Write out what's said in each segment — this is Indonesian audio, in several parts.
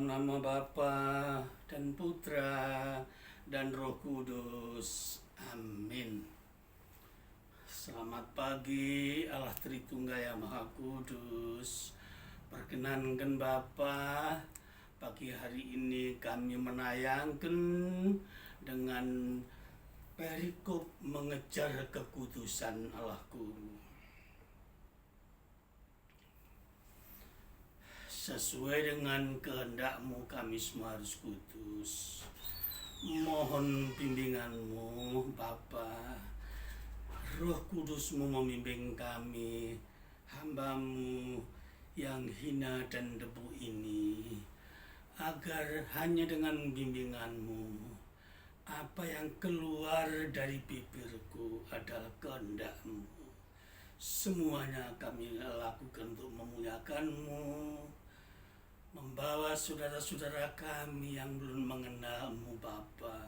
Dalam nama Bapa dan Putra dan Roh Kudus. Amin. Selamat pagi Allah Tritunggal yang Maha Kudus. Perkenankan Bapa, pagi hari ini kami menayangkan dengan perikop mengejar kekudusan Allahku. Sesuai dengan kehendak-Mu kami semua harus kudus. Mohon bimbingan-Mu Bapa. Roh Kudus-Mu membimbing kami, hamba-Mu yang hina dan debu ini, agar hanya dengan bimbingan-Mu, apa yang keluar dari bibirku adalah kehendak-Mu. Semuanya kami lakukan untuk memuliakan-Mu, membawa saudara-saudara kami yang belum mengenal-Mu Bapa,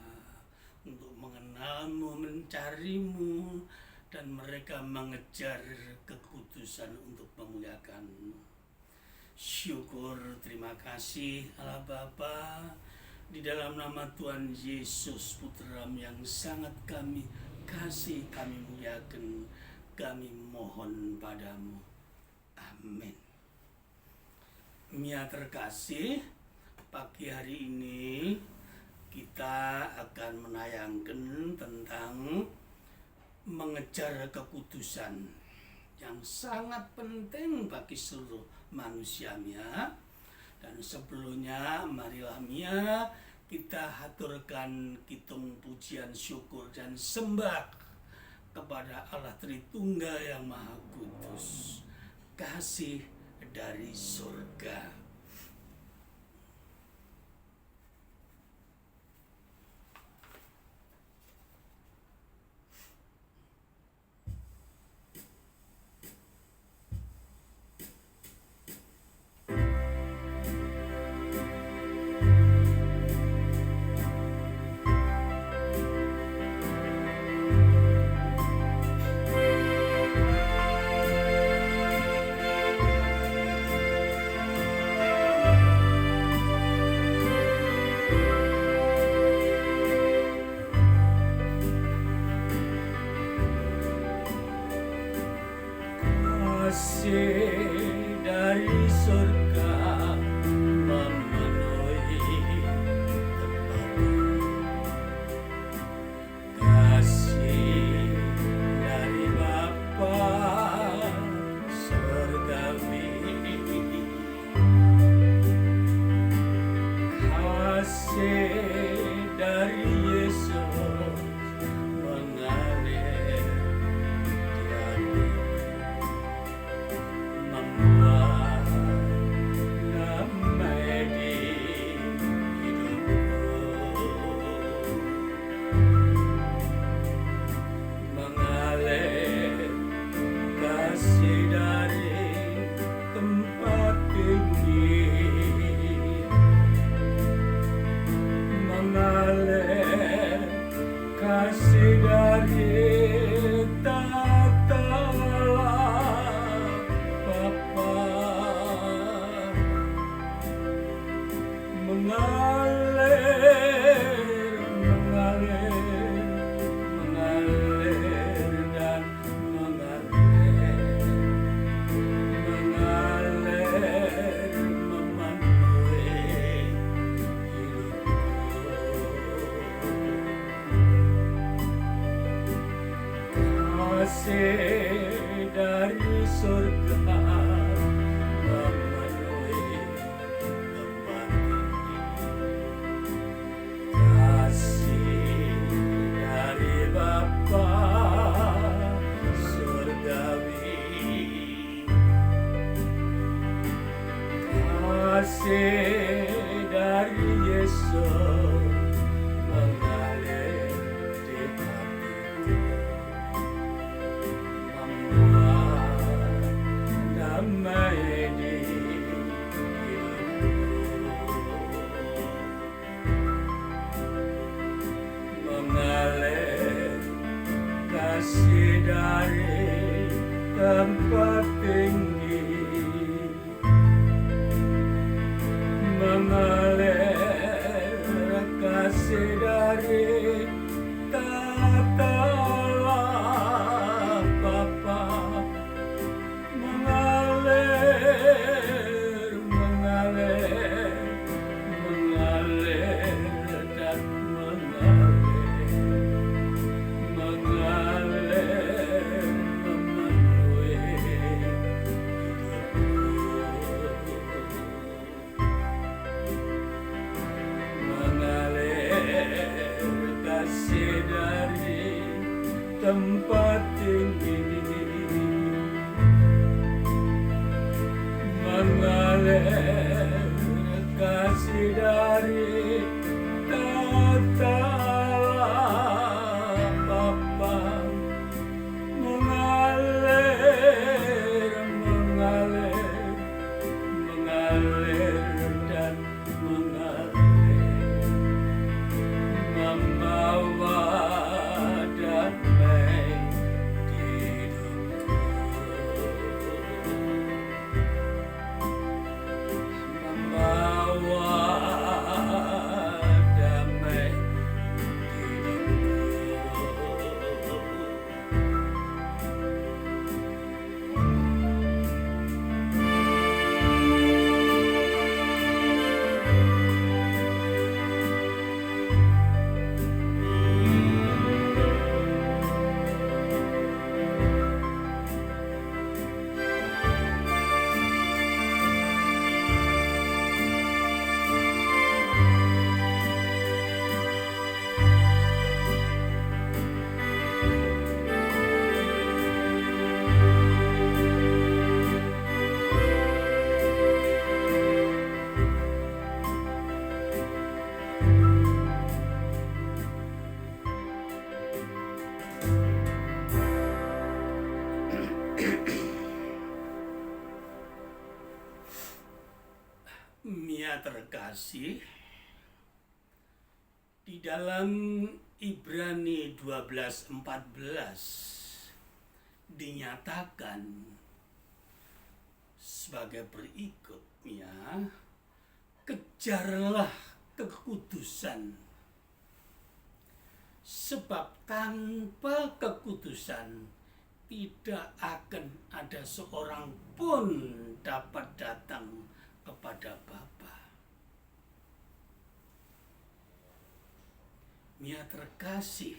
untuk mengenal-Mu, mencari-Mu, dan mereka mengejar kekudusan untuk memuliakan-Mu. Syukur, terima kasih Allah Bapa, di dalam nama Tuhan Yesus Putra-Mu yang sangat kami kasih, kami muliakan, kami mohon padamu. Amin. Mia terkasih, pagi hari ini kita akan menayangkan tentang mengejar kekudusan yang sangat penting bagi seluruh manusia Mia. Dan sebelumnya marilah Mia kita haturkan kitung pujian syukur dan sembah kepada Allah Tritunggal yang Maha Kudus, kasih dari surga. Kasih dari surga memenuhi tempatku. Kasih dari Bapa surgawi. Kasih dari Yesus mengalir di hati, membuat damai di hidupku, mengalir kasih dari tempat tinggi, mengalir kasih dari tata mengalir dan mengalir memenuhi hidupku. Kasih dari surga memenuhi tempat ini. Kasih dari Bapa surgawi. Kasih dari Yesus mengalir di hatiku, membuat damai di hidupku, mengalir kasih dari tempat tinggi, mengalir kasih dari kata Bapa, mengalir, mengalir, mengalir dan mengalir, membawa damai di hidupku, membawa damai di hidupku. Mia terkasih, di dalam Ibrani 12:14 dinyatakan sebagai berikut, Mia, kejarlah kekudusan, sebab tanpa kekudusan tidak akan ada seorang pun dapat datang kepada Bapa. Mia terkasih,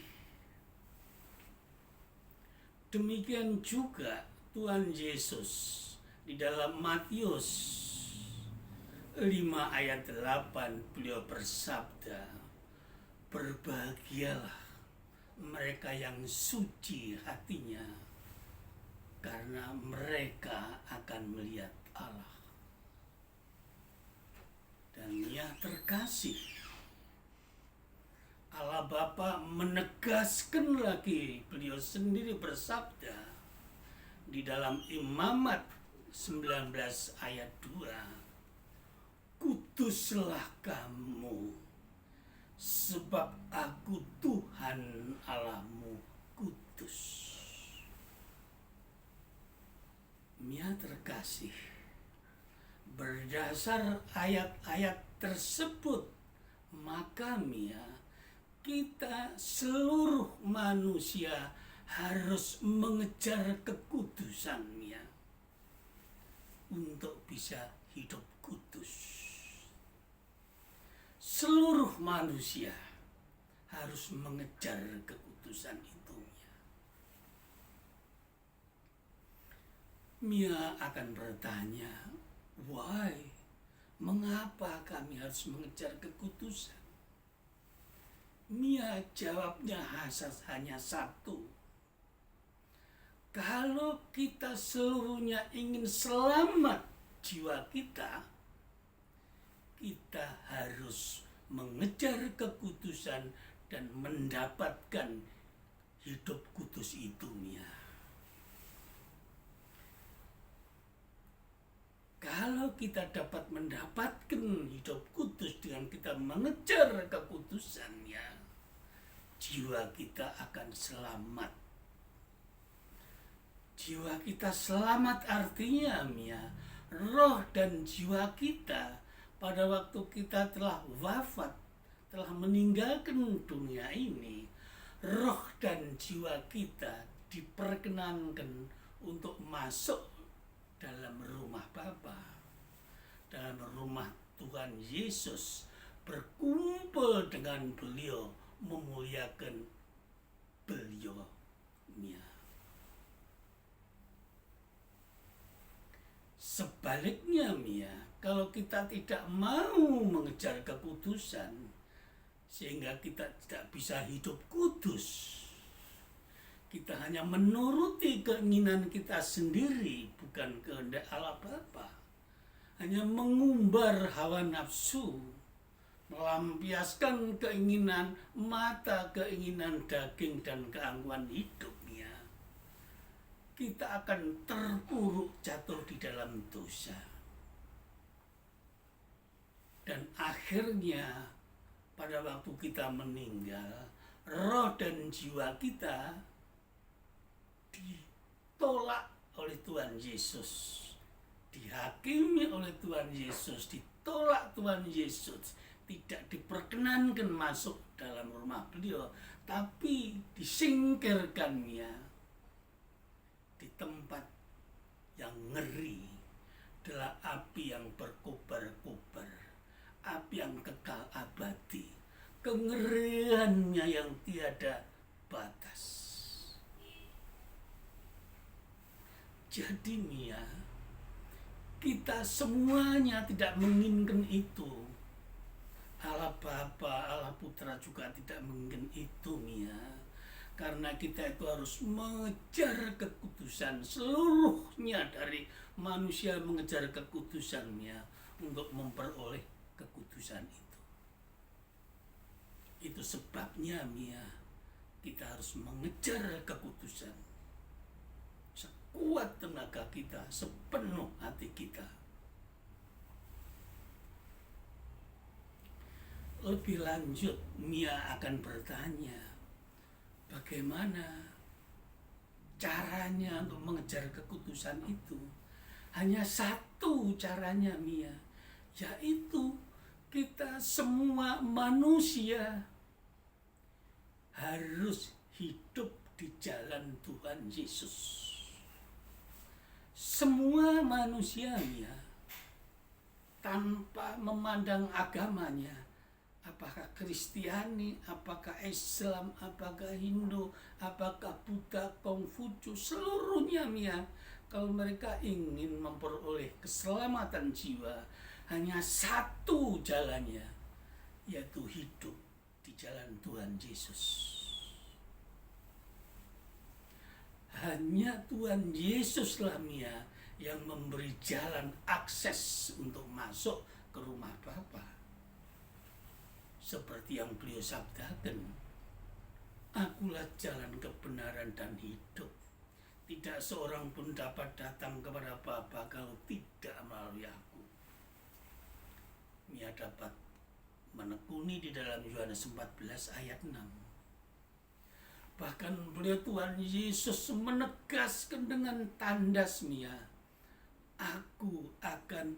demikian juga Tuhan Yesus di dalam Matius 5 ayat 8 beliau bersabda, berbahagialah mereka yang suci hatinya, karena mereka akan melihat Allah. Dan Mia terkasih, Allah Bapa menegaskan lagi, beliau sendiri bersabda di dalam Imamat 19 ayat 2, kuduslah kamu, sebab aku Tuhan Allahmu kudus. Mia terkasih, berdasar ayat-ayat tersebut, maka Mia, kita seluruh manusia harus mengejar kekudusan, Mia, untuk bisa hidup kudus. Seluruh manusia harus mengejar kekudusan itu, Mia. Mia akan bertanya, why? Mengapa kami harus mengejar kekudusan? Mia jawabnya hanya satu. Kalau kita seluruhnya ingin selamat jiwa kita, kita harus mengejar kekudusan dan mendapatkan hidup kudus itu, Mia. Kalau kita dapat mendapatkan hidup kudus dengan kita mengejar kekudusannya, jiwa kita akan selamat. Jiwa kita selamat artinya, Mia, roh dan jiwa kita pada waktu kita telah wafat, telah meninggalkan dunia ini, roh dan jiwa kita diperkenankan untuk masuk dalam rumah Bapa, dalam rumah Tuhan Yesus, berkumpul dengan beliau, memuliakan beliau, Mia. Sebaliknya, Mia, kalau kita tidak mau mengejar kekudusan, sehingga kita tidak bisa hidup kudus, kita hanya menuruti keinginan kita sendiri, bukan kehendak Allah Bapa, hanya mengumbar hawa nafsu, melampiaskan keinginan mata, keinginan daging dan keangkuhan hidupnya, kita akan terpuruk jatuh di dalam dosa. Dan akhirnya pada waktu kita meninggal, roh dan jiwa kita ditolak oleh Tuhan Yesus, dihakimi oleh Tuhan Yesus, ditolak Tuhan Yesus, tidak diperkenankan masuk dalam rumah beliau, tapi disingkirkannya di tempat yang ngeri, adalah api yang berkobar-kobar, api yang kekal abadi, kengeriannya yang tiada batas. Jadi Mia, kita semuanya tidak menginginkan itu. Allah Bapa, Allah Putra juga tidak menginginkan itu Mia. Karena kita itu harus mengejar kekudusan, seluruhnya dari manusia mengejar kekudusan Mia, untuk memperoleh kekudusan itu. Itu sebabnya Mia, kita harus mengejar kekudusan sekuat tenaga kita, sepenuh hati kita. Lebih lanjut, Mia akan bertanya, bagaimana caranya untuk mengejar kekudusan itu? Hanya satu caranya Mia, yaitu kita semua manusia harus hidup di jalan Tuhan Yesus. Semua manusia Mia, tanpa memandang agamanya, apakah Kristiani, apakah Islam, apakah Hindu, apakah Buddha, Konghucu, seluruhnya Mia, kalau mereka ingin memperoleh keselamatan jiwa, hanya satu jalannya, yaitu hidup di jalan Tuhan Yesus. Hanya Tuhan Yesuslah Mia yang memberi jalan akses untuk masuk ke rumah Bapa. Seperti yang beliau sabdakan, akulah jalan kebenaran dan hidup. Tidak seorang pun dapat datang kepada Bapa kalau tidak melalui aku. Mia dapat menekuni di dalam Yohanes 14 ayat 6. Bahkan beliau Tuhan Yesus menegaskan dengan tandas Mia, aku akan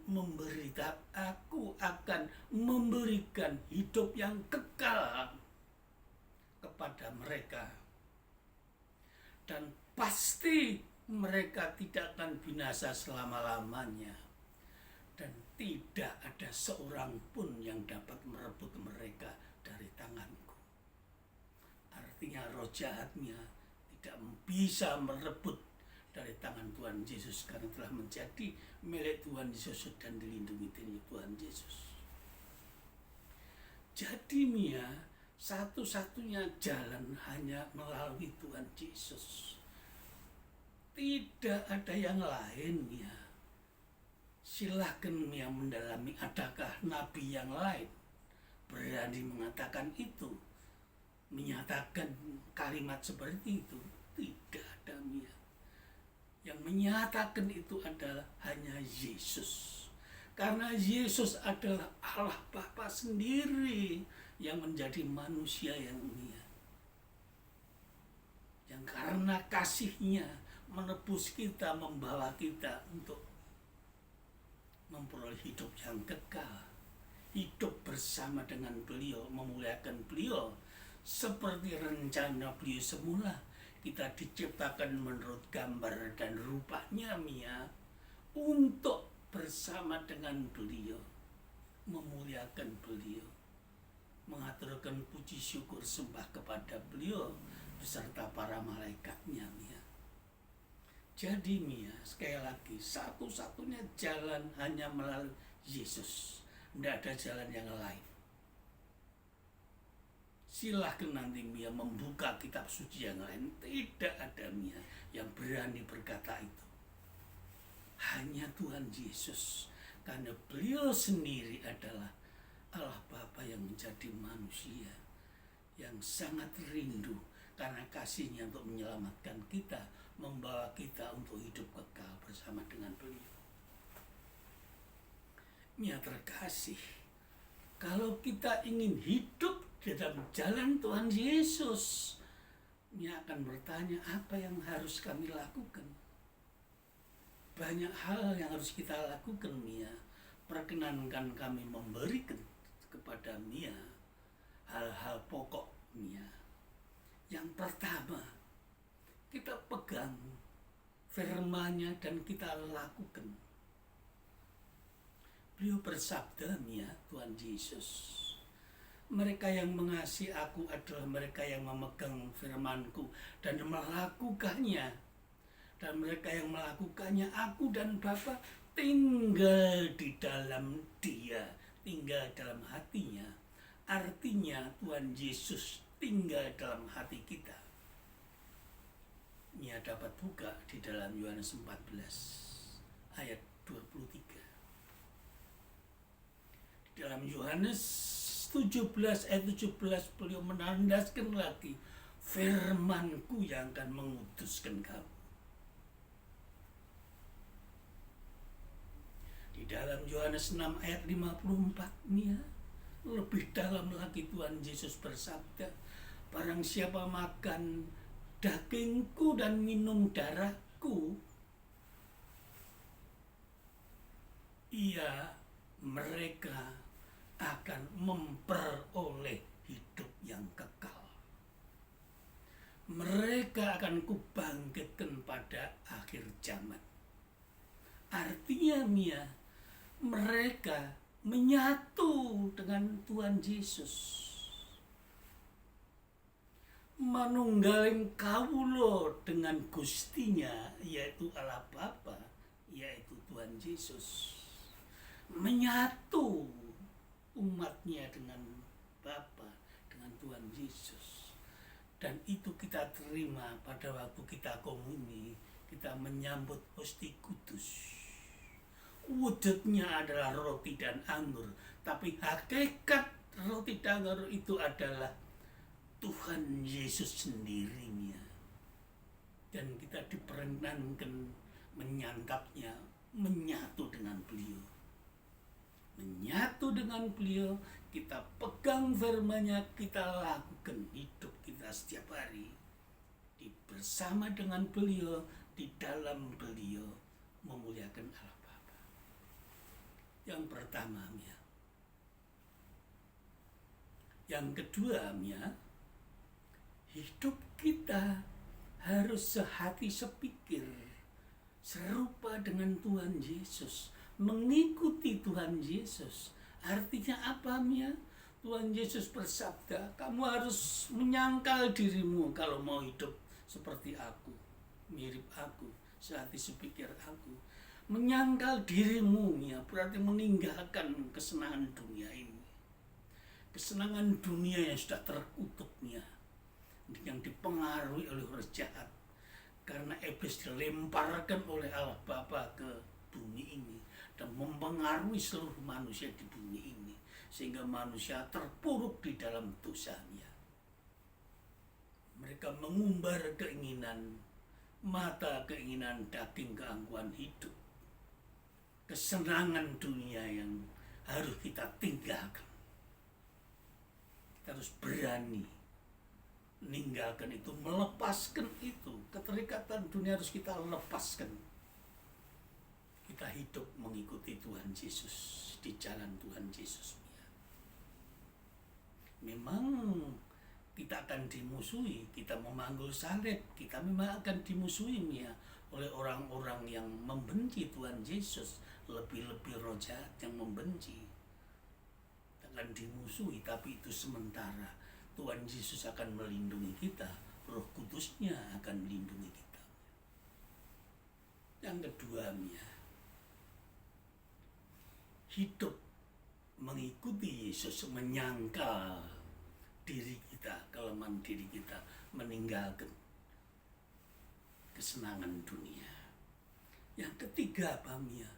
memberikan hidup yang kekal kepada mereka. Dan pasti mereka tidak akan binasa selama-lamanya. Dan tidak ada seorang pun yang dapat merebut mereka dari tanganku. Artinya roh jahatnya tidak bisa merebut dari tangan Tuhan Yesus, karena telah menjadi milik Tuhan Yesus dan dilindungi dari Tuhan Yesus. Jadi Mia, satu-satunya jalan hanya melalui Tuhan Yesus. Tidak ada yang lain Mia. Silahkan Mia mendalami, adakah nabi yang lain berani mengatakan itu, menyatakan kalimat seperti itu? Tidak ada Mia. Yang menyatakan itu adalah hanya Yesus. Karena Yesus adalah Allah Bapa sendiri yang menjadi manusia yang Mia. Yang karena kasih-Nya menebus kita, membawa kita untuk memperoleh hidup yang kekal. Hidup bersama dengan beliau, memuliakan beliau. Seperti rencana beliau semula, kita diciptakan menurut gambar dan rupanya Mia, untuk bersama dengan beliau, memuliakan beliau, mengaturkan puji syukur sembah kepada beliau beserta para malaikatnya Mia. Jadi Mia, sekali lagi, satu-satunya jalan hanya melalui Yesus. Tidak ada jalan yang lain. Silahkan nanti Mia membuka kitab suci yang lain. Tidak ada Mia yang berani berkata itu. Hanya Tuhan Yesus. karena beliau sendiri adalah Allah Bapa yang menjadi manusia, yang sangat rindu karena kasihnya untuk menyelamatkan kita, membawa kita untuk hidup kekal bersama dengan beliau. Ya terkasih, kalau kita ingin hidup di dalam jalan Tuhan Yesus, dia akan bertanya, apa yang harus kami lakukan? Banyak hal yang harus kita lakukan, Mia. Perkenankan kami memberikan kepada Mia hal-hal pokok, Mia. Yang pertama, kita pegang firman-Nya dan kita lakukan. Beliau bersabda, Mia, Tuhan Yesus, mereka yang mengasihi aku adalah mereka yang memegang firman-Ku dan melakukannya. Dan mereka yang melakukannya, aku dan Bapa tinggal di dalam dia, tinggal dalam hatinya. Artinya Tuhan Yesus tinggal dalam hati kita. Ia dapat buka di dalam Yohanes 14 ayat 23. Di dalam Yohanes 17 ayat 17 beliau menandaskan lagi, firman-Ku yang akan mengutuskan kamu. Di dalam Yohanes 6 ayat 54-nya lebih dalam lagi Tuhan Yesus bersabda, barang siapa makan dagingku dan minum darahku, mereka akan memperoleh hidup yang kekal. Mereka akan kubangkitkan pada akhir zaman. Artinya, Mia, mereka menyatu dengan Tuhan Yesus. Manunggaling kawula dengan Gustinya, yaitu Allah Bapa, yaitu Tuhan Yesus. Menyatu umatnya dengan Bapa, dengan Tuhan Yesus. Dan itu kita terima pada waktu kita komuni, kita menyambut Hosti Kudus. Wujudnya adalah roti dan anggur, tapi hakikat roti dan anggur itu adalah Tuhan Yesus sendirinya. Dan kita diperkenankan menyantapnya, menyatu dengan beliau. Menyatu dengan beliau, kita pegang firman-Nya, kita lakukan hidup kita setiap hari bersama dengan beliau, di dalam beliau, memuliakan Allah Bapa. Yang pertama, Mia. Yang kedua, Mia, hidup kita harus sehati sepikir, serupa dengan Tuhan Yesus, mengikuti Tuhan Yesus. Artinya apa, Mia? Tuhan Yesus bersabda, kamu harus menyangkal dirimu kalau mau hidup seperti aku, mirip aku, sehati sepikir aku. Menyangkal dirimu, Mia, berarti meninggalkan kesenangan dunia ini. Kesenangan dunia yang sudah terkutuk, Mia, yang dipengaruhi oleh roh jahat. Karena iblis dilemparkan oleh Allah Bapa ke bumi ini dan mempengaruhi seluruh manusia di bumi ini, sehingga manusia terpuruk di dalam dosanya. Mereka mengumbar keinginan mata, keinginan daging, keangkuhan hidup, kesenangan dunia yang harus kita tinggalkan. Kita harus berani meninggalkan itu, melepaskan itu. Keterikatan dunia harus kita lepaskan. Kita hidup mengikuti Tuhan Yesus, di jalan Tuhan Yesus. Memang kita akan dimusuhi, kita memanggul salib, kita memang akan dimusuhi, Mia, oleh orang-orang yang membenci Tuhan Yesus, lebih-lebih roh jahat yang membenci. Kita akan dimusuhi, tapi itu sementara. Tuhan Yesus akan melindungi kita, Roh Kudusnya akan melindungi kita. Yang kedua, Mia, hidup mengikuti Yesus, menyangkal diri kita, kelemahan diri kita, meninggalkan kesenangan dunia. Yang ketiga, apa, Mia?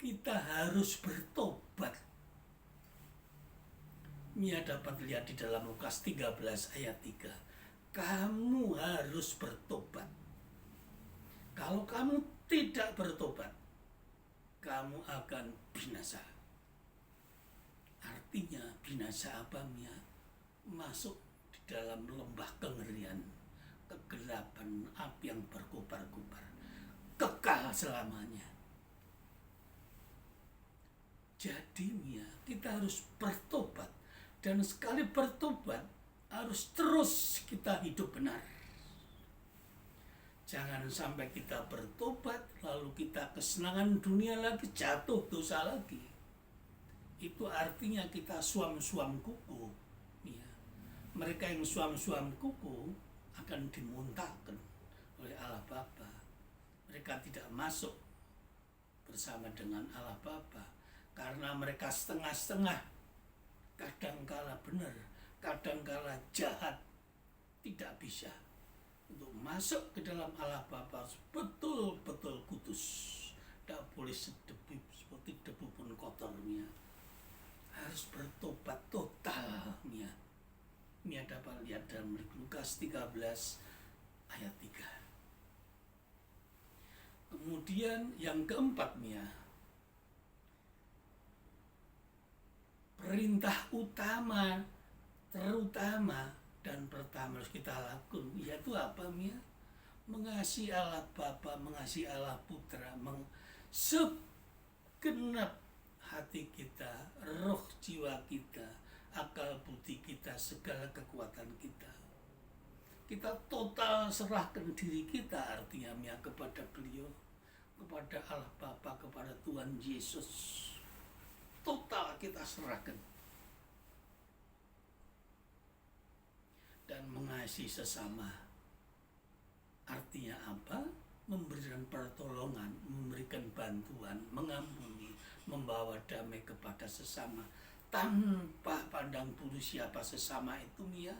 kita harus bertobat. Mia dapat lihat di dalam Lukas 13 ayat 3. Kamu harus bertobat. Kalau kamu tidak bertobat, kamu akan binasa. Artinya binasa apa, Mia? Masuk di dalam lembah kengerian, kegelapan, api yang berkobar-kobar, kekal selamanya. Jadi Mia, kita harus bertobat. Dan sekali bertobat, harus terus kita hidup benar. Jangan sampai kita bertobat, lalu kita kesenangan dunia lagi, jatuh dosa lagi. Itu artinya kita suam-suam kuku. Ya. Mereka yang suam-suam kuku akan dimuntahkan oleh Allah Bapa. Mereka tidak masuk bersama dengan Allah Bapa karena mereka setengah-setengah. Kadangkala benar, kadangkala jahat. Tidak bisa. Untuk masuk ke dalam Allah Bapa harus betul-betul kudus. Tidak boleh sedebu, seperti debu pun kotornya. Harus bertobat total. Mia dapat lihat dalam Lukas 13 ayat 3. Kemudian yang keempat, Mia, perintah utama, terutama dan pertama harus kita lakukan, yaitu apa, Mia? Mengasihi Allah Bapa, mengasihi Allah Putra, segenap hati kita, roh jiwa kita, akal budi kita, segala kekuatan kita. Kita total serahkan diri kita, artinya Mia, kepada beliau, kepada Allah Bapa, kepada Tuhan Yesus. Total kita serahkan. Dan mengasihi sesama. Artinya apa? Memberikan pertolongan, memberikan bantuan, mengampuni, membawa damai kepada sesama. Tanpa pandang bulu siapa sesama itu, Mia.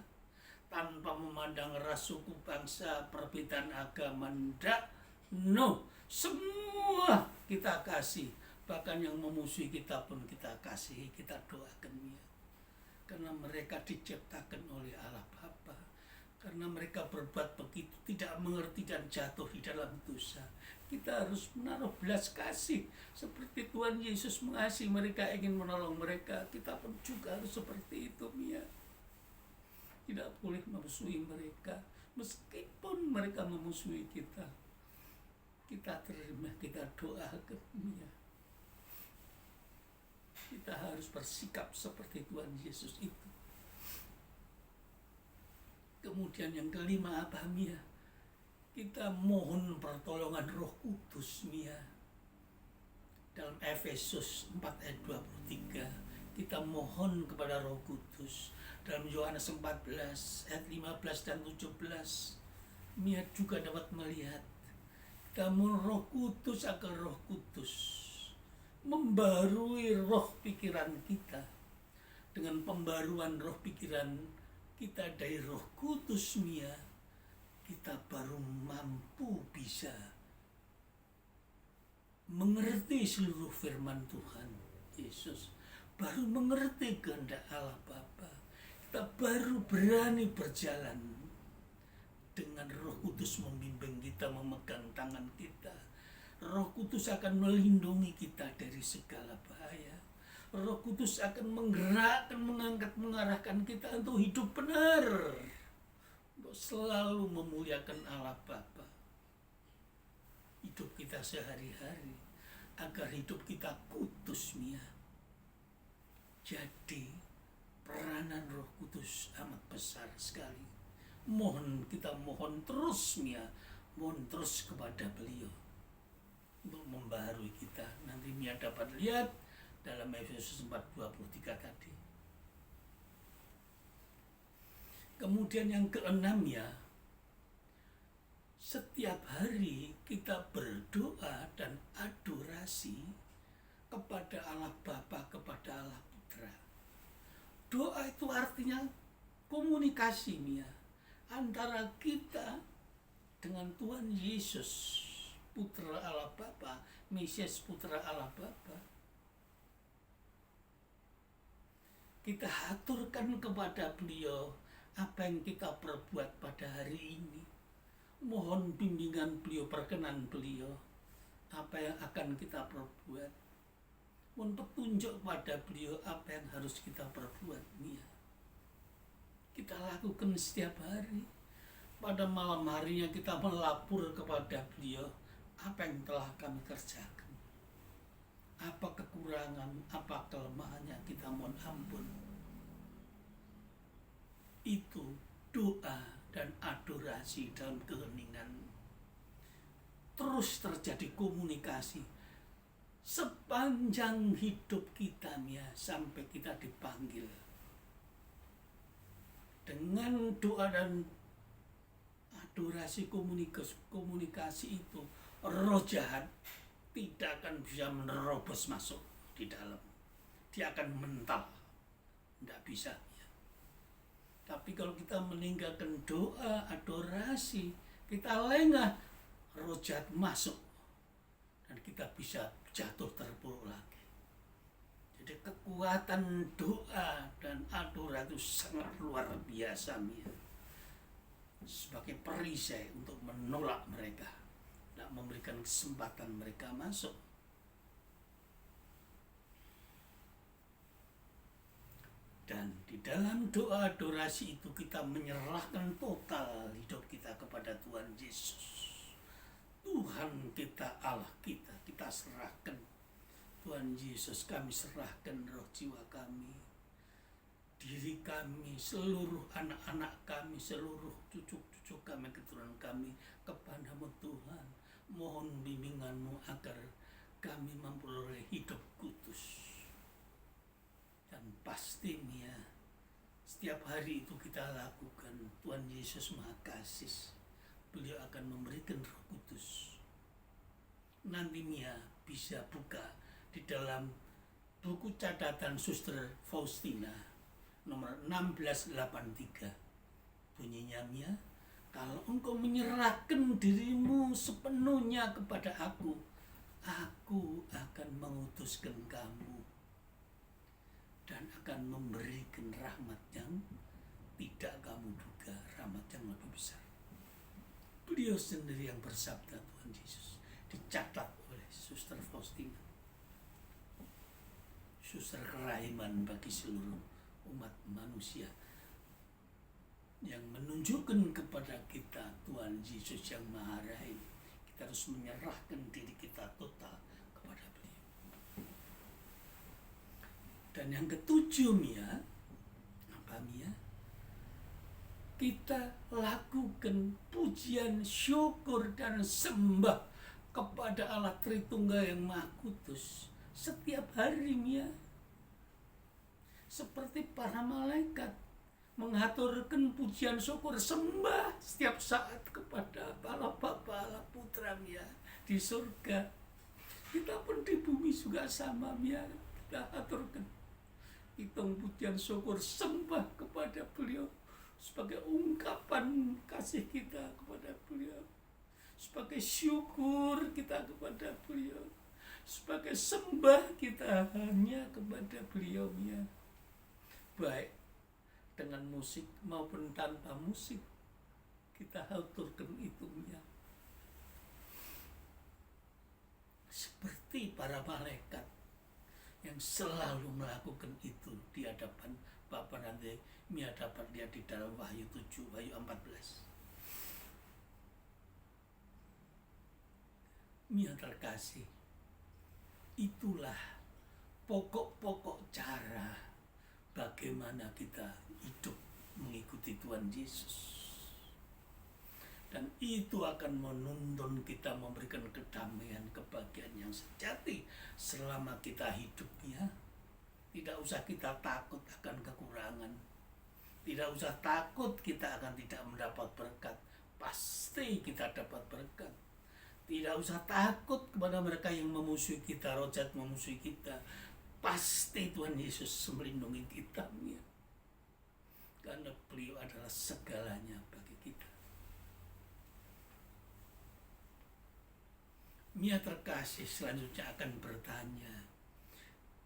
Tanpa memandang ras, suku, bangsa, perbedaan agama. No, semua kita kasih. Bahkan yang memusuhi kita pun kita kasihi, kita doakan, Mia. Karena mereka diciptakan oleh Allah Bapa. Karena mereka berbuat begitu, tidak mengerti dan jatuh di dalam dosa. Kita harus menaruh belas kasih. Seperti Tuhan Yesus mengasihi mereka, ingin menolong mereka. Kita pun juga harus seperti itu, Mia. Tidak boleh memusuhi mereka. Meskipun mereka memusuhi kita. Kita terima, kita doakan, Mia. Kita harus bersikap seperti Tuhan Yesus itu. Kemudian yang kelima apa, Mia? Kita mohon pertolongan Roh Kudus, Mia. Dalam Efesus 4 ayat 23, kita mohon kepada Roh Kudus. Dalam Yohanes 14 ayat 15 dan 17, Mia juga dapat melihat. Kita mohon Roh Kudus agar Roh Kudus membarui roh pikiran kita. Dengan pembaruan roh pikiran kita dari Roh Kudus, Mia, kita baru mampu bisa mengerti seluruh firman Tuhan Yesus, baru mengerti kehendak Allah Bapa. Kita baru berani berjalan dengan Roh Kudus membimbing kita, memegang tangan kita. Roh Kudus akan melindungi kita dari segala bahaya. Roh Kudus akan menggerakkan, mengangkat, mengarahkan kita untuk hidup benar, untuk selalu memuliakan Allah Bapa. Hidup kita sehari-hari, agar hidup kita kudus, Mia. Jadi peranan Roh Kudus amat besar sekali. Kita mohon terus, Mia, mohon terus kepada beliau untuk membaharui kita. Nanti Mia dapat lihat dalam Efesus 4:23 tadi. Kemudian yang keenam, ya, setiap hari kita berdoa dan adorasi kepada Allah Bapa, kepada Allah Putra. Doa itu artinya komunikasi, Mia, antara kita dengan Tuhan Yesus. putra Allah Bapa, Mesias putra Allah Bapa. Kita haturkan kepada beliau apa yang kita perbuat pada hari ini. Mohon bimbingan beliau, perkenan beliau, apa yang akan kita perbuat. Mohon petunjuk pada beliau apa yang harus kita perbuat. Kita lakukan setiap hari. Pada malam harinya kita melapor kepada beliau apa yang telah kami kerjakan, apa kekurangan, apa kelemahannya, kita mohon ampun. Itu doa dan adorasi dalam keheningan. Terus terjadi komunikasi sepanjang hidup kita sampai kita dipanggil. Dengan doa dan adorasi, komunikasi itu, roh jahat tidak akan bisa menerobos masuk di dalam. Dia akan mental, tidak bisa. Tapi kalau kita meninggalkan doa, adorasi, kita lengah, roh jahat masuk dan kita bisa jatuh terpuruk lagi. Jadi kekuatan doa dan adorasi itu sangat luar biasa sebagai perisai untuk menolak mereka, tidak memberikan kesempatan mereka masuk. Dan di dalam doa adorasi itu kita menyerahkan total hidup kita kepada Tuhan Yesus. Tuhan kita, Allah kita, kita serahkan. Tuhan Yesus, kami serahkan roh jiwa kami, diri kami, seluruh anak-anak kami, seluruh cucu-cucu kami, keturunan kami kepadamu Tuhan. Mohon bimbinganmu agar kami memperoleh hidup kudus. Dan pasti setiap hari itu kita lakukan. Tuhan Yesus Maha Kasih, beliau akan memberikan Roh Kudus. Nanti bisa buka di dalam buku catatan Suster Faustina nomor 1683. Bunyinya kalau engkau menyerahkan dirimu sepenuhnya kepada aku akan mengutuskan kamu dan akan memberikan rahmat yang tidak kamu duga, rahmat yang lebih besar. Beliau sendiri yang bersabda, Tuhan Yesus, dicatat oleh Suster Faustina, suster kerahiman bagi seluruh umat manusia, yang menunjukkan kepada kita Tuhan Yesus yang Maha Rahim. Kita harus menyerahkan diri kita total kepada beliau. Dan yang ketujuh kita lakukan pujian, syukur, dan sembah kepada Allah Tritunggal yang Maha Kudus setiap hari seperti para malaikat mengaturkan pujian, syukur, sembah setiap saat kepada Allah Bapa, Allah Putra di surga. Kita pun di bumi juga sama kita aturkan, hitung pujian, syukur, sembah kepada beliau sebagai ungkapan kasih kita kepada beliau, sebagai syukur kita kepada beliau, sebagai sembah kita hanya kepada beliau baik dengan musik maupun tanpa musik. Kita aturkan itu seperti para malaikat yang selalu melakukan itu di hadapan Bapa. Nanti dapat lihat di dalam Wahyu 7, Wahyu 14. Terkasih, itulah pokok-pokok cara bagaimana kita hidup mengikuti Tuhan Yesus. Dan itu akan menuntun kita memberikan kedamaian, kebahagiaan yang sejati selama kita hidupnya. Tidak usah kita takut akan kekurangan. Tidak usah takut kita akan tidak mendapat berkat. Pasti kita dapat berkat. Tidak usah takut kepada mereka yang memusuhi kita, roh jahat memusuhi kita. Pasti Tuhan Yesus melindungi kita karena beliau adalah segalanya bagi kita. Mia terkasih selanjutnya akan bertanya,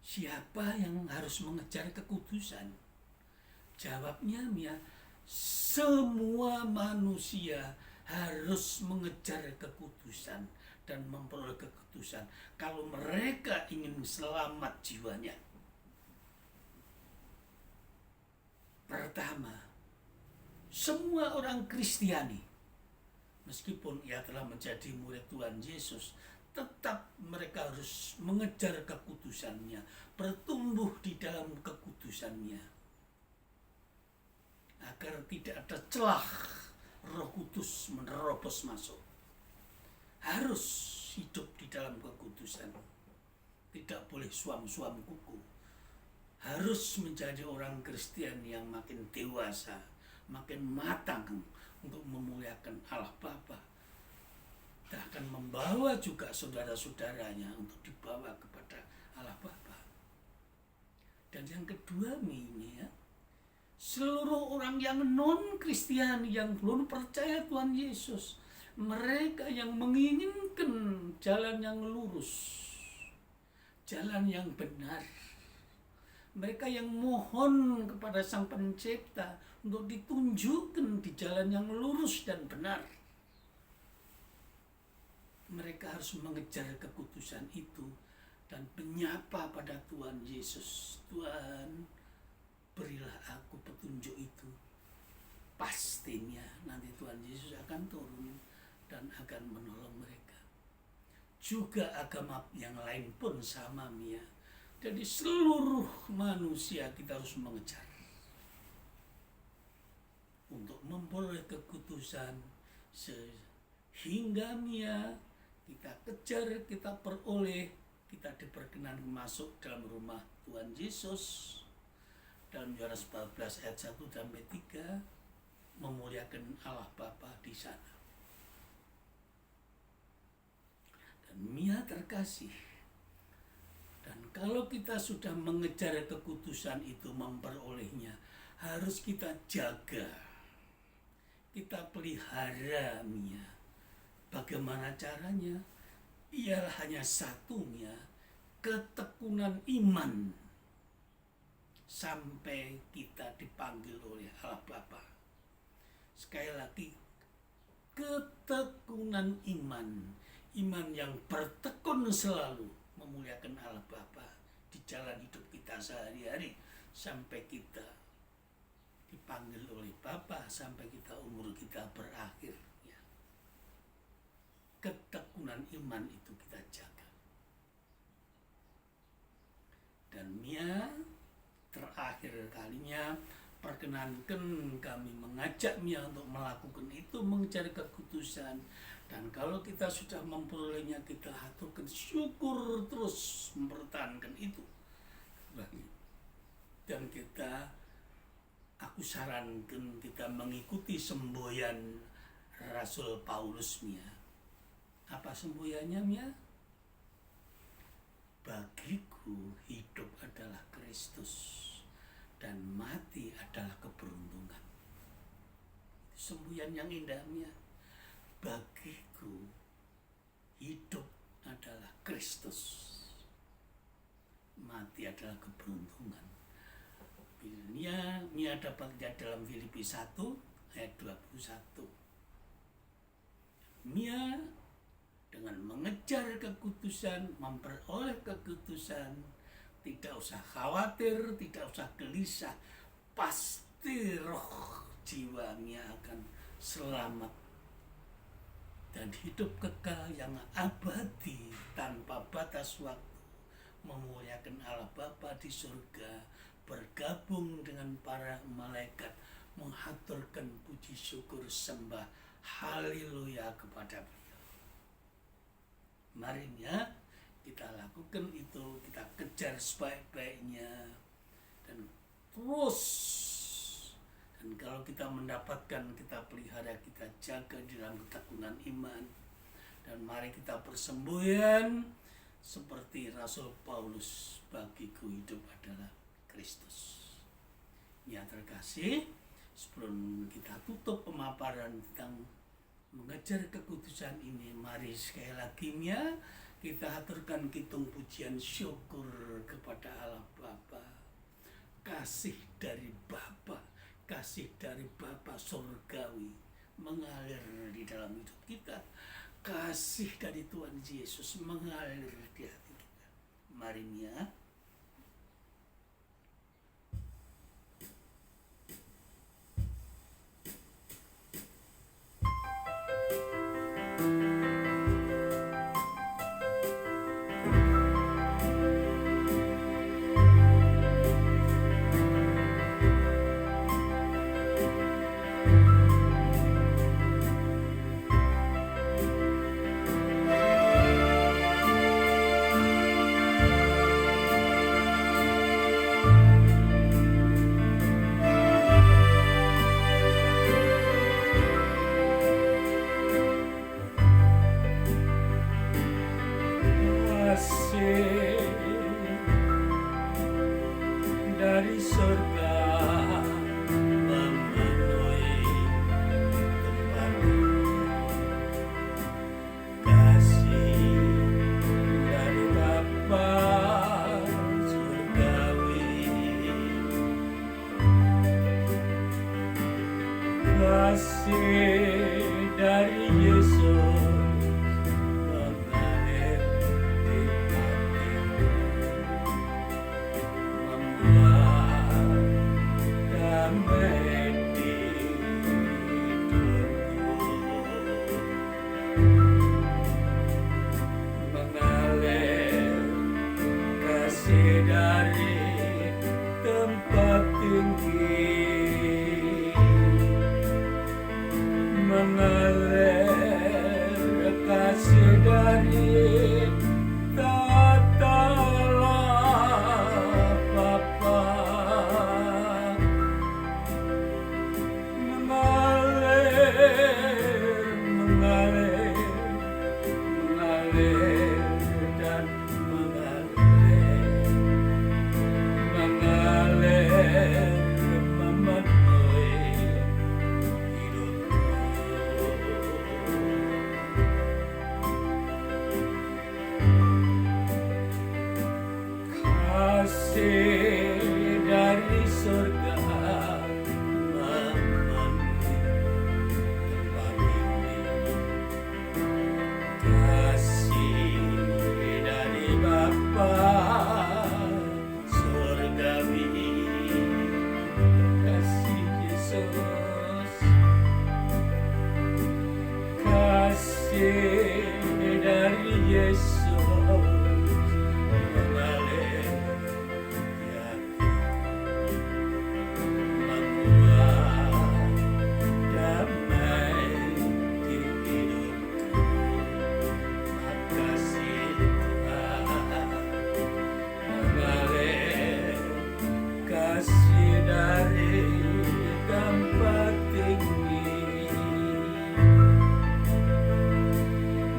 siapa yang harus mengejar kekudusan? Jawabnya Mia, semua manusia harus mengejar kekudusan dan memperoleh kekudusan kalau mereka ingin selamat jiwanya. Pertama, semua orang Kristiani, meskipun ia telah menjadi murid Tuhan Yesus, tetap mereka harus mengejar kekudusannya, bertumbuh di dalam kekudusannya, agar tidak ada celah Roh Kudus menerobos masuk. Harus hidup di dalam kekudusan, tidak boleh suam-suam kuku. Harus menjadi orang Kristen yang makin dewasa, makin matang untuk memuliakan Allah Bapa, dan akan membawa juga saudara-saudaranya untuk dibawa kepada Allah Bapa. Dan yang kedua ini ya, seluruh orang yang non-Kristiani, yang belum percaya Tuhan Yesus, mereka yang menginginkan jalan yang lurus, jalan yang benar, mereka yang mohon kepada Sang Pencipta untuk ditunjukkan di jalan yang lurus dan benar, mereka harus mengejar kekudusan itu dan menyapa pada Tuhan Yesus. Tuhan, berilah aku petunjuk itu. Pastinya nanti Tuhan Yesus akan turun dan akan menolong mereka. Juga agama yang lain pun sama, Mia. Jadi seluruh manusia kita harus mengejar untuk memperoleh kekudusan, sehingga Mia kita kejar, kita peroleh, kita diperkenan masuk dalam rumah Tuhan Yesus. Dalam Yohanes 14 ayat 1 sampai 3, memuliakan Allah Bapa di sana. Dan Mia terkasih, dan kalau kita sudah mengejar kekudusan itu, memperolehnya, harus kita jaga, kita pelihara, Mia. Bagaimana caranya? Ialah hanya satu, Mia, ketekunan iman sampai kita dipanggil oleh Allah Bapa. Sekali lagi, ketekunan iman, iman yang bertekun selalu memuliakan Allah Bapa di jalan hidup kita sehari-hari sampai kita dipanggil oleh Bapa, sampai kita umur kita berakhir. Ya. Ketekunan iman itu kita jaga. Dan Mia, terakhir kalinya, perkenankan kami mengajak Mia untuk melakukan itu, mengejar kekudusan. Dan kalau kita sudah memperolehnya, kita haturkan syukur terus, mempertahankan itu. Dan aku sarankan kita mengikuti semboyan Rasul Paulus, Mia. Apa semboyannya, Mia? Bagiku hidup adalah Kristus dan mati adalah keberuntungan. Semboyan yang indah, Mia. Bagiku hidup adalah Kristus, mati adalah keberuntungan. Mia dapat lihat dalam Filipi 1 ayat 21. Mia dengan mengejar kekudusan, memperoleh kekudusan, tidak usah khawatir, tidak usah gelisah, pasti roh jiwa Mia akan selamat dan hidup kekal yang abadi tanpa batas waktu, memuliakan Allah Bapa di surga, bergabung dengan para malaikat, menghaturkan puji syukur sembah haleluya kepada Beliau. Mari ya kita lakukan itu, kita kejar sebaik-baiknya dan terus. Dan kalau kita mendapatkan, kita pelihara, kita jaga di dalam ketekunan iman. Dan mari kita bersemboyan seperti Rasul Paulus, bagiku hidup adalah Kristus. Ya terkasih, sebelum kita tutup pemaparan tentang mengejar kekudusan ini. Mari sekali lagi kita haturkan kitung pujian syukur kepada Allah Bapa. Kasih dari Bapa, kasih dari Bapa surgawi mengalir di dalam hidup kita. Kasih dari Tuhan Yesus mengalir di hati kita. Mari dari surga memenuhi tempat kasih dari Bapa surgawi, kasih dari Yesus mengalir di hatimu, damai di hidupku, mengalir kasih dari tempat tinggi, mengalir kasih dari tata Bapa, mengalir dan mengalir memenuhi hidupku. Kasih dari surga memenuhi tempat ini, kasih dari Bapa surgawi, kasih Yesus, kasih dari Yesus mengalir di hatiku, membuat damai di hidupku. Makasih Tuhan, mengalir kasih dari tempat tinggi,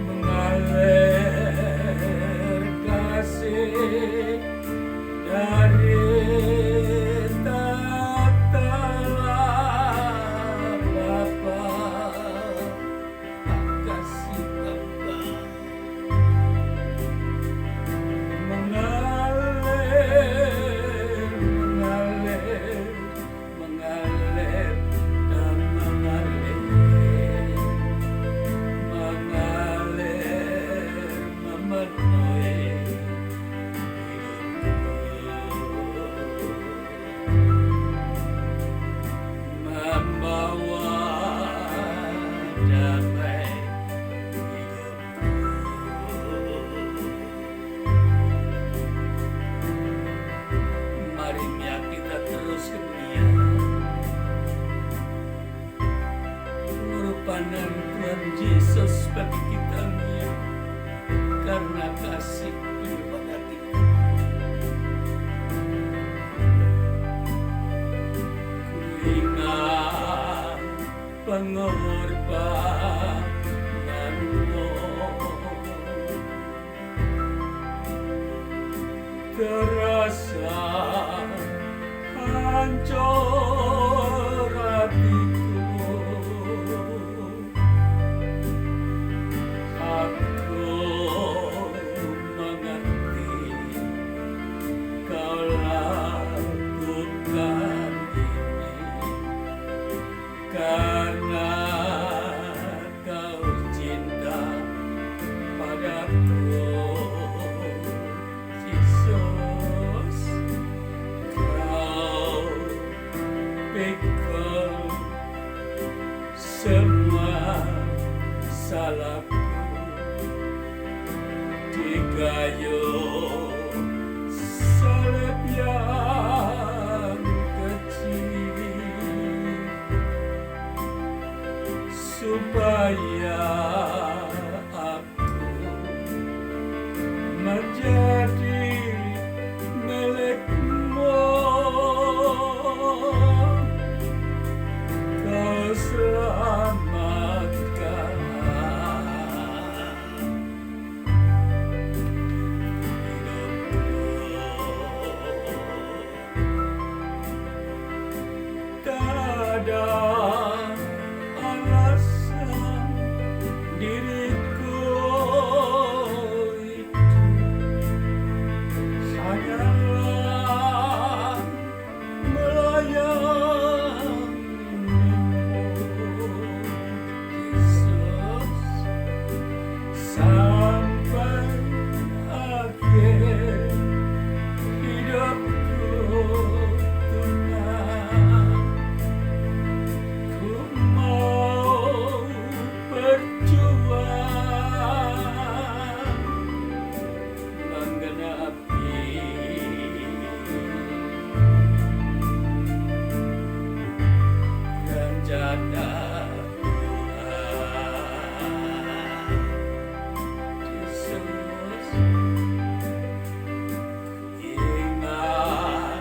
mengalir kasih dari tata Bapa. Makasih Bapa, mengalir dan mengalir memenuhi hidupku, membawa damai hidupku. Mari kita terus merupakan Tuhan Yesus bagi kita karena kasih penyebab hati. Ku ingat pengorbananmu, terasa hancur hatiku, salahku digayung salib yang kecil supaya aku menjadi milikmu. Kau selamatkan hidupku. Tak ada alasan diriku itu hanyalah melayanimu, Yesus, sampai akhir hidupku. Tuhan, ku mau berjuang menggenapi rencana Tuhan. Yesus, ingat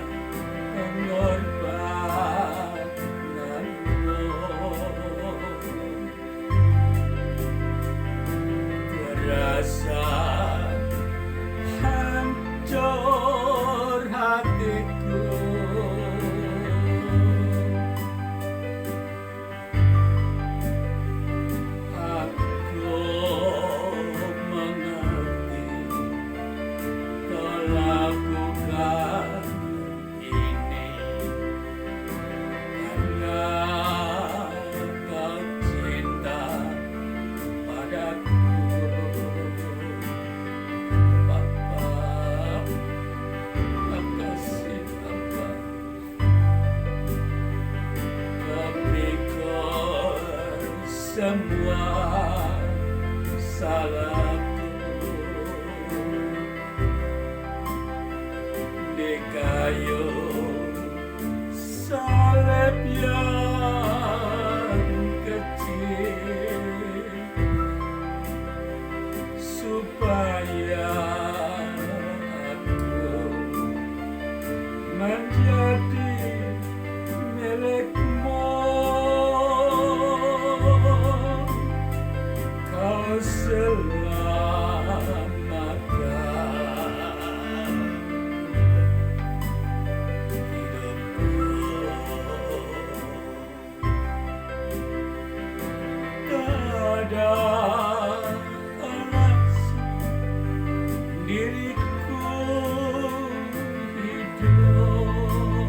pengorbananmu, terasa hancur hatiku. Aku mengerti kau lakukan ini karena kau cinta padaku. Bapa, makasih Bapa, kau pikul semua salahku di kayu salib yang kecil supaya aku menjadi milikmu. Kau selamatkan hidupku. Tak ada alasan diriku hidup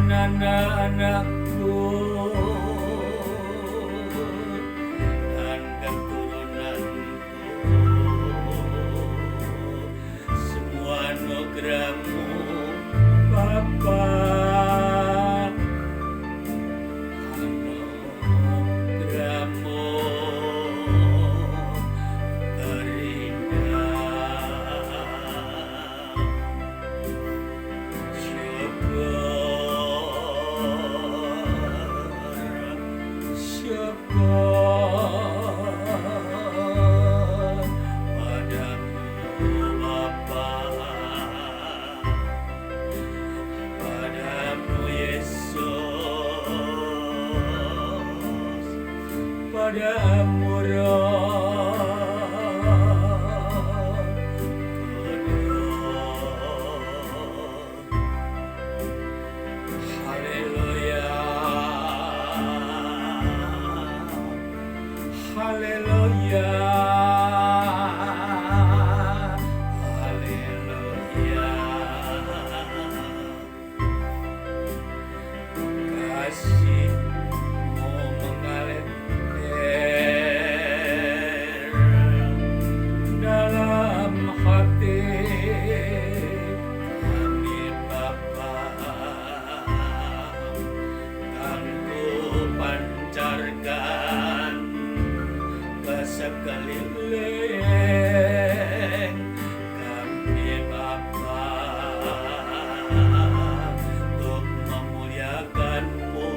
anak-anakku dan keturunanku, semua anugerah-Mu Bapa, anugerah-Mu padamu haleluya, haleluya, haleluya. Kasih-Mu mengalir dalam hati kami Bapa, kan Ku pancarkan ke sekeliling kami Bapa, untuk memuliakan-Mu,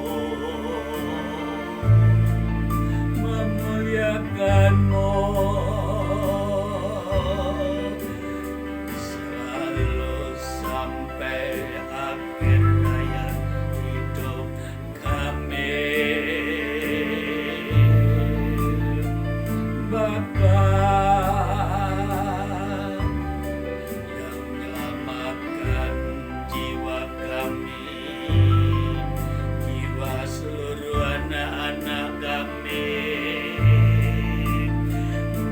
memuliakan-Mu selalu sampai akhir hayat hidup kami Bapa, yang menyelamatkan jiwa kami, jiwa seluruh anak-anak kami,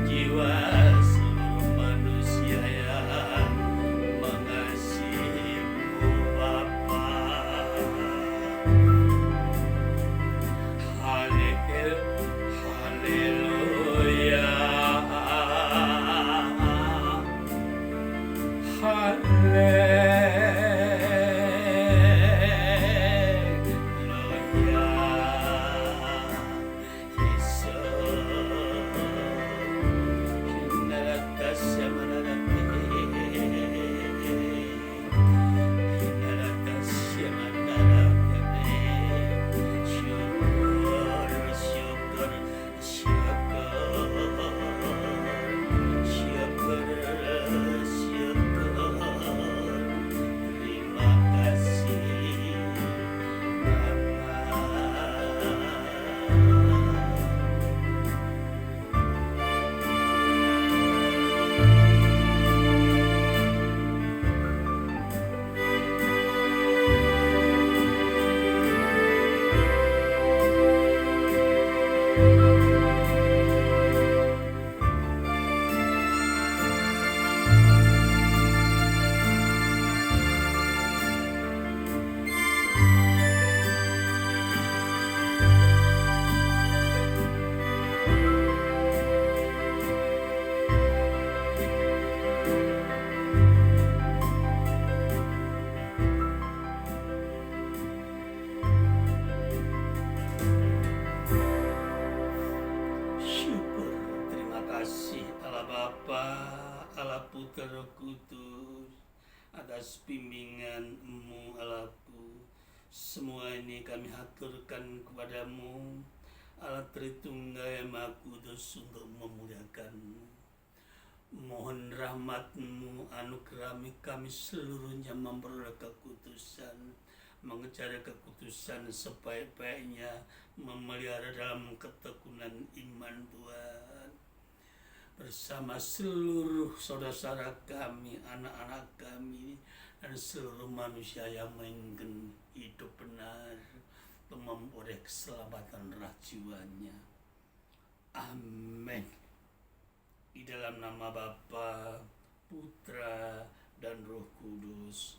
jiwa seluruh manusia yang mengasihi-Mu Bapa. Haleluya, haleluya, terima kasih syukur. Terima kasih Allah Bapa, Allah Putra Roh Kudus, atas bimbingan-Mu Allahku. Semua ini kami haturkan kepada-Mu, Allah Tritunggal yang Maha Kudus, untuk memuliakan-Mu. Mohon rahmat-Mu, anugerah-Mu kami seluruhnya memperoleh kekudusan, mengejar kekudusan sebaik-baiknya, memelihara dalam ketekunan iman Tuhan. Bersama seluruh saudara-saudara kami, anak-anak kami, dan seluruh manusia yang menginginkan hidup benar untuk memperoleh keselamatan roh jiwanya. Amin. Di dalam nama Bapa, Putra, dan Roh Kudus.